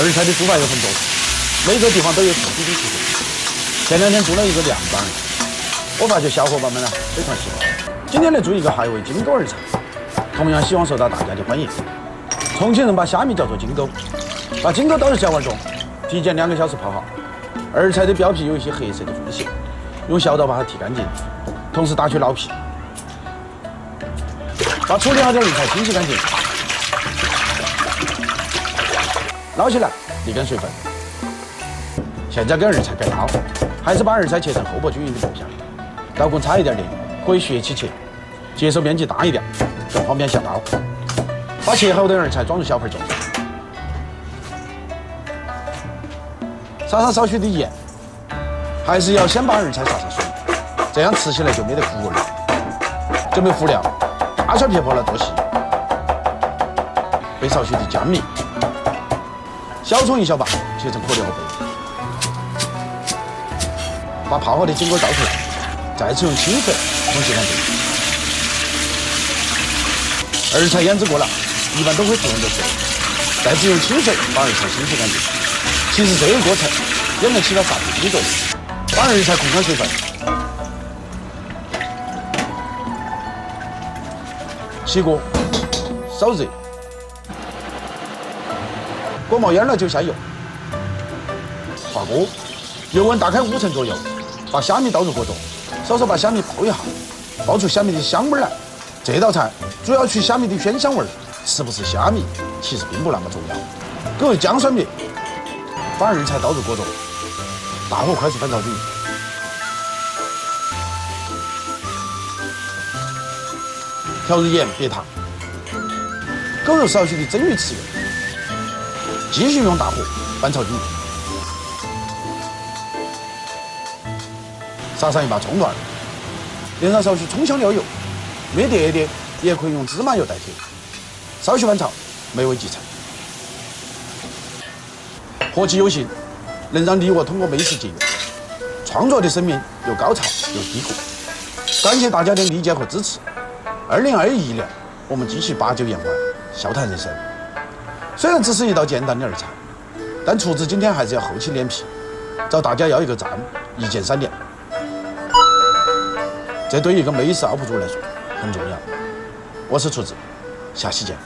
二菜的做法又很多，每个地方都有自己的特色。前2天做了一个凉拌，我发觉小伙伴们呢非常喜欢。今天来做一个海味金钩二菜，同样希望受到大家的欢迎。重庆人把虾米叫做金钩，把金钩倒入小碗中，提前2个小时泡好。二菜的表皮有一些黑色的缝隙，用小刀把它剔干净，同时打去老皮，把处理好的二菜清洗干净。捞起来沥干水分。现在给二菜改刀，还是把二菜切成厚薄均匀的薄片，刀工差一点的可以学起切，接受面积大一点，更方便下刀。把切好的二菜装入小盆中，撒上少许的盐，还是要先把二菜撒上水，这样吃起来就没得糊味了。准备辅料：大蒜撇破了剁细，备少许的姜米。小葱1小把，切成颗粒和贝。把泡好的金钩倒出来，再次用清水冲洗干净。二菜腌制过了，一般都会自然的水，再次用清水把二菜清洗干净。其实这个过程也能起到杀菌的作用。把二菜控干水分，起锅，烧热。锅冒烟了就下油，滑锅，油温大概5成左右，把虾米倒入锅中，稍稍把虾米爆一下，爆出虾米的香味来。这道菜主要取虾米的鲜香味，是不是虾米其实并不那么重要。各位姜蒜灭，把二菜倒入锅中，大火快速翻炒均匀。调入盐别糖，勾入少许的蒸鱼豉油。继续用大火翻炒均匀，撒上一把葱段，淋上少许葱香料油，没得的也可以用芝麻油代替。稍许翻炒，美味即成。火气有幸，能让你我通过美食结缘。创作的生命有高潮有低谷，感谢大家的理解和支持。2021年，我们继续把酒言欢，笑谈人生。虽然只是一道简单的二菜，但厨子今天还是要厚起脸皮，找大家要一个赞，一键3连。这对一个美食UP主来说很重要。我是厨子，下期见。